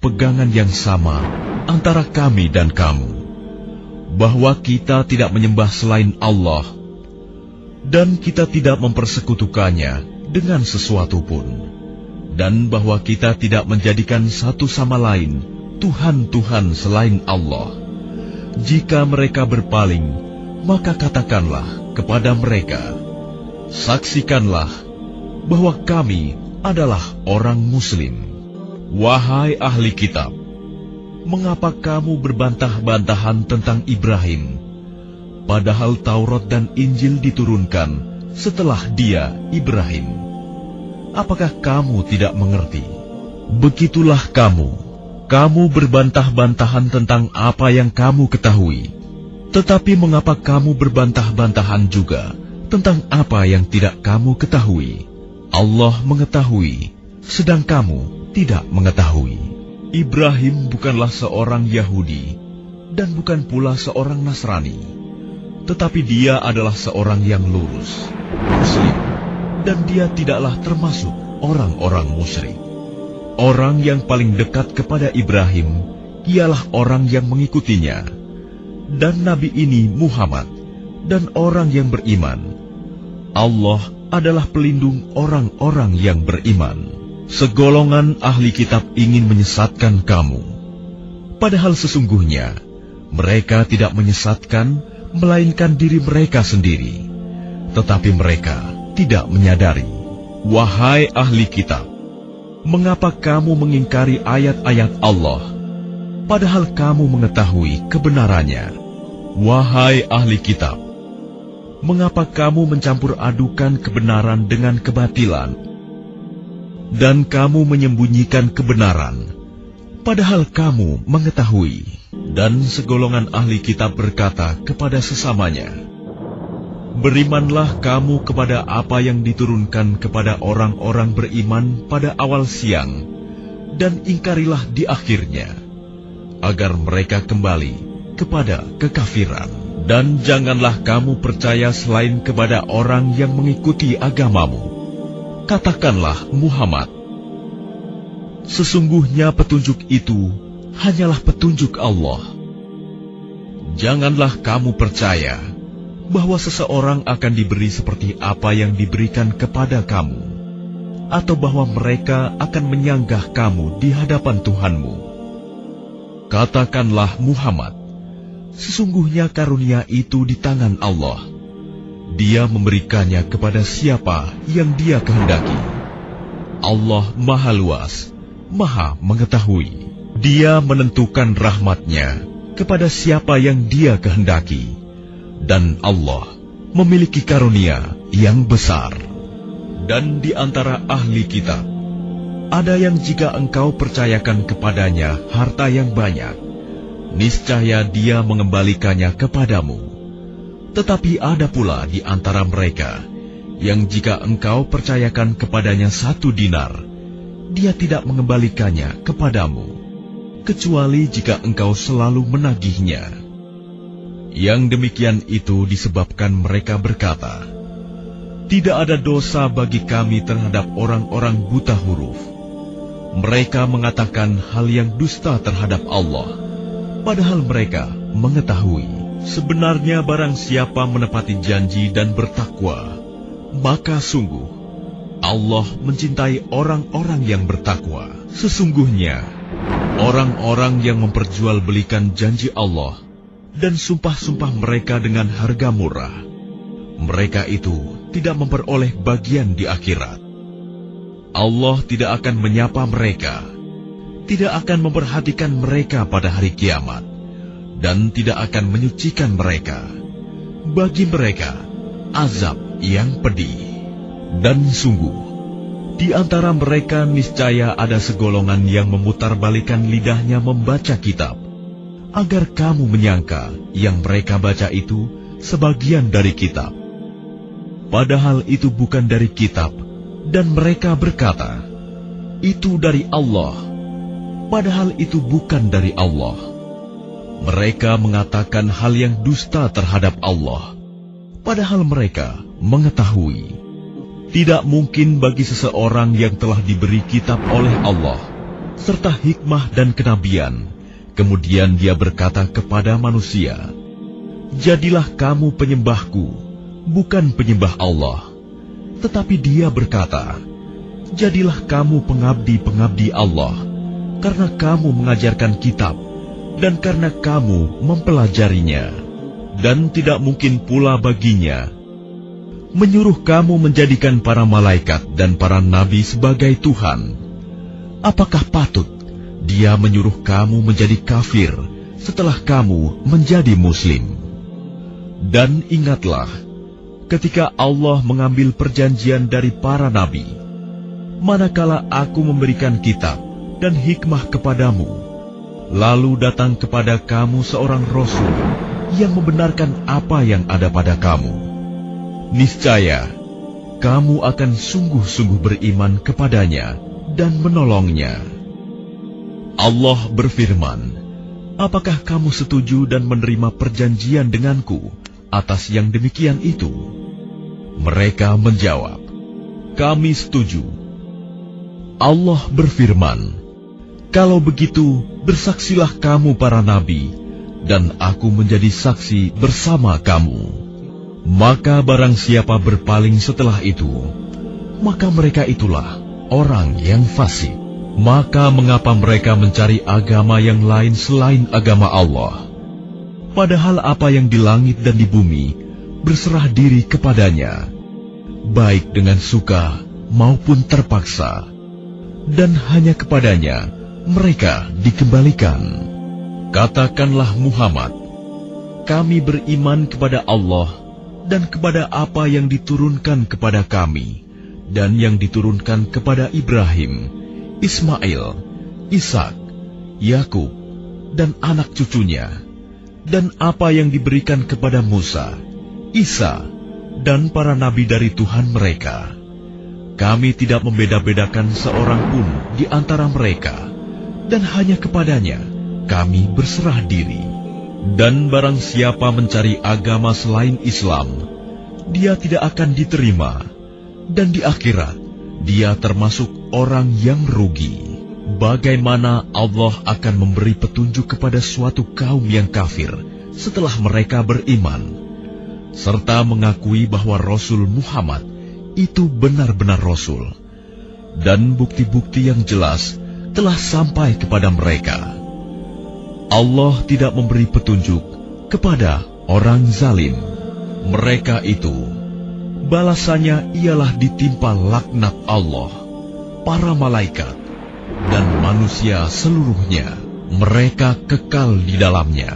pegangan yang sama antara kami dan kamu, bahwa kita tidak menyembah selain Allah, dan kita tidak mempersekutukannya dengan sesuatu pun, dan bahwa kita tidak menjadikan satu sama lain Tuhan-Tuhan selain Allah. Jika mereka berpaling, maka katakanlah kepada mereka, saksikanlah bahwa kami adalah orang Muslim. Wahai ahli kitab, mengapa kamu berbantah-bantahan tentang Ibrahim, padahal Taurat dan Injil diturunkan setelah dia, Ibrahim? Apakah kamu tidak mengerti? Begitulah kamu berbantah-bantahan tentang apa yang kamu ketahui. Tetapi mengapa kamu berbantah-bantahan juga tentang apa yang tidak kamu ketahui? Allah mengetahui, sedang kamu tidak mengetahui. Ibrahim bukanlah seorang Yahudi dan bukan pula seorang Nasrani, tetapi dia adalah seorang yang lurus, Muslim, dan dia tidaklah termasuk orang-orang musyrik. Orang yang paling dekat kepada Ibrahim ialah orang yang mengikutinya, dan Nabi ini Muhammad, dan orang yang beriman. Allah adalah pelindung orang-orang yang beriman. Segolongan ahli kitab ingin menyesatkan kamu, padahal sesungguhnya mereka tidak menyesatkan, melainkan diri mereka sendiri, tetapi mereka tidak menyadari. Wahai ahli kitab, mengapa kamu mengingkari ayat-ayat Allah, padahal kamu mengetahui kebenarannya? Wahai ahli kitab, mengapa kamu mencampur adukan kebenaran dengan kebatilan, dan kamu menyembunyikan kebenaran, padahal kamu mengetahui? Dan segolongan ahli kitab berkata kepada sesamanya, berimanlah kamu kepada apa yang diturunkan kepada orang-orang beriman pada awal siang, dan ingkarilah di akhirnya, agar mereka kembali kepada kekafiran. Dan janganlah kamu percaya selain kepada orang yang mengikuti agamamu. Katakanlah, Muhammad, sesungguhnya petunjuk itu hanyalah petunjuk Allah. Janganlah kamu percaya bahwa seseorang akan diberi seperti apa yang diberikan kepada kamu, atau bahwa mereka akan menyanggah kamu di hadapan Tuhanmu. Katakanlah, Muhammad, sesungguhnya karunia itu di tangan Allah. Dia memberikannya kepada siapa yang Dia kehendaki. Allah Maha Luas, Maha Mengetahui. Dia menentukan rahmat-Nya kepada siapa yang Dia kehendaki. Dan Allah memiliki karunia yang besar. Dan di antara ahli kitab, ada yang jika engkau percayakan kepadanya harta yang banyak, niscaya dia mengembalikannya kepadamu. Tetapi ada pula di antara mereka yang jika engkau percayakan kepadanya 1 dinar, dia tidak mengembalikannya kepadamu, kecuali jika engkau selalu menagihnya. Yang demikian itu disebabkan mereka berkata, tidak ada dosa bagi kami terhadap orang-orang buta huruf. Mereka mengatakan hal yang dusta terhadap Allah, padahal mereka mengetahui. Sebenarnya barang siapa menepati janji dan bertakwa, maka sungguh Allah mencintai orang-orang yang bertakwa. Sesungguhnya orang-orang yang memperjualbelikan janji Allah dan sumpah-sumpah mereka dengan harga murah, mereka itu tidak memperoleh bagian di akhirat. Allah tidak akan menyapa mereka, tidak akan memperhatikan mereka pada hari kiamat, dan tidak akan menyucikan mereka. Bagi mereka azab yang pedih. Dan sungguh di antara mereka niscaya ada segolongan yang memutarbalikkan lidahnya membaca kitab, agar kamu menyangka yang mereka baca itu sebagian dari kitab, padahal itu bukan dari kitab. Dan mereka berkata, itu dari Allah, padahal itu bukan dari Allah. Mereka mengatakan hal yang dusta terhadap Allah, padahal mereka mengetahui. Tidak mungkin bagi seseorang yang telah diberi kitab oleh Allah serta hikmah dan kenabian. Kemudian dia berkata kepada manusia, "Jadilah kamu penyembahku, bukan penyembah Allah." Tetapi dia berkata, "Jadilah kamu pengabdi-pengabdi Allah, karena kamu mengajarkan kitab, dan karena kamu mempelajarinya. Dan tidak mungkin pula baginya menyuruh kamu menjadikan para malaikat dan para nabi sebagai Tuhan. Apakah patut dia menyuruh kamu menjadi kafir setelah kamu menjadi muslim? Dan ingatlah, ketika Allah mengambil perjanjian dari para nabi, manakala aku memberikan kitab dan hikmah kepadamu, lalu datang kepada kamu seorang rasul yang membenarkan apa yang ada pada kamu, niscaya kamu akan sungguh-sungguh beriman kepadanya dan menolongnya." Allah berfirman, "Apakah kamu setuju dan menerima perjanjian denganku atas yang demikian itu?" Mereka menjawab, "Kami setuju." Allah berfirman, "Kalau begitu, bersaksilah kamu para nabi, dan aku menjadi saksi bersama kamu." Maka barang siapa berpaling setelah itu, maka mereka itulah orang yang fasik. Maka mengapa mereka mencari agama yang lain selain agama Allah? Padahal apa yang di langit dan di bumi berserah diri kepadanya, baik dengan suka maupun terpaksa, dan hanya kepadanya mereka dikembalikan. Katakanlah Muhammad, kami beriman kepada Allah dan kepada apa yang diturunkan kepada kami, dan yang diturunkan kepada Ibrahim, Ismail, Ishak, Yakub, dan anak cucunya, dan apa yang diberikan kepada Musa, Isa, dan para nabi dari Tuhan mereka. Kami tidak membeda-bedakan seorang pun di antara mereka, dan hanya kepadanya kami berserah diri. Dan barang siapa mencari agama selain Islam, dia tidak akan diterima, dan di akhirat dia termasuk orang yang rugi. Bagaimana Allah akan memberi petunjuk kepada suatu kaum yang kafir setelah mereka beriman, serta mengakui bahwa Rasul Muhammad itu benar-benar Rasul, dan bukti-bukti yang jelas telah sampai kepada mereka? Allah tidak memberi petunjuk kepada orang zalim. Mereka itu balasannya ialah ditimpa laknat Allah, para malaikat, dan manusia seluruhnya. Mereka kekal di dalamnya,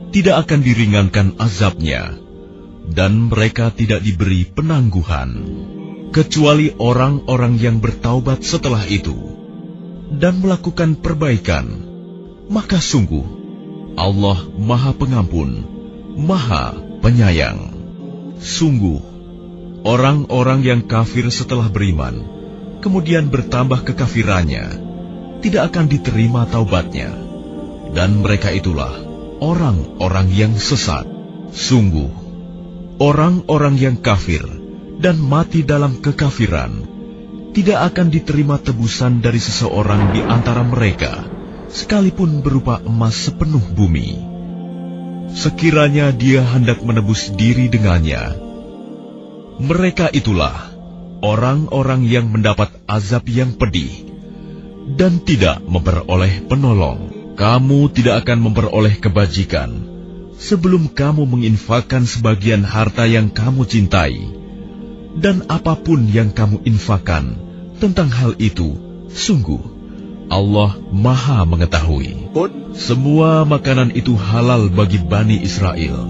tidak akan diringankan azabnya, dan mereka tidak diberi penangguhan, kecuali orang-orang yang bertaubat setelah itu dan melakukan perbaikan. Maka sungguh Allah Maha Pengampun, Maha Penyayang. Sungguh orang-orang yang kafir setelah beriman kemudian bertambah kekafirannya, tidak akan diterima taubatnya, dan mereka itulah orang-orang yang sesat. Sungguh orang-orang yang kafir dan mati dalam kekafiran tidak akan diterima tebusan dari seseorang di antara mereka, sekalipun berupa emas sepenuh bumi. Sekiranya dia hendak menebus diri dengannya, mereka itulah orang-orang yang mendapat azab yang pedih dan tidak memperoleh penolong. Kamu tidak akan memperoleh kebajikan sebelum kamu menginfakkan sebagian harta yang kamu cintai, dan apapun yang kamu infakkan tentang hal itu, sungguh Allah Maha mengetahui. Semua makanan itu halal bagi Bani Israel,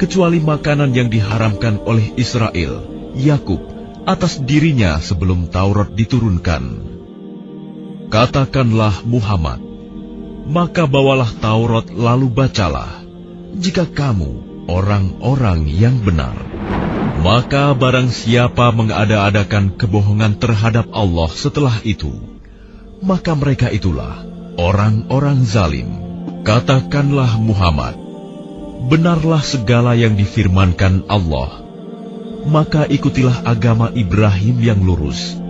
kecuali makanan yang diharamkan oleh Israel, Yakub, atas dirinya sebelum Taurat diturunkan. Katakanlah Muhammad, maka bawalah Taurat lalu bacalah, jika kamu orang-orang yang benar. Maka barang siapa mengada-adakan kebohongan terhadap Allah setelah itu, maka mereka itulah orang-orang zalim. Katakanlah Muhammad, benarlah segala yang difirmankan Allah. Maka ikutilah agama Ibrahim yang lurus,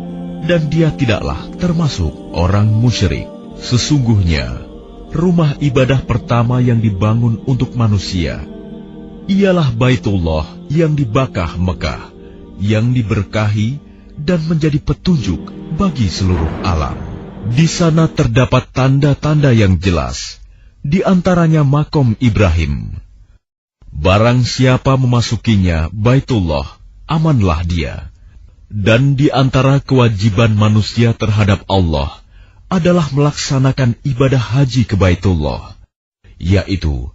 dan dia tidaklah termasuk orang musyrik. Sesungguhnya, rumah ibadah pertama yang dibangun untuk manusia ialah Baitullah yang di Bakkah Mekah, yang diberkahi dan menjadi petunjuk bagi seluruh alam. Di sana terdapat tanda-tanda yang jelas, di antaranya makom Ibrahim. Barang siapa memasukinya Baitullah, amanlah dia. Dan di antara kewajiban manusia terhadap Allah adalah melaksanakan ibadah haji ke Baitullah, yaitu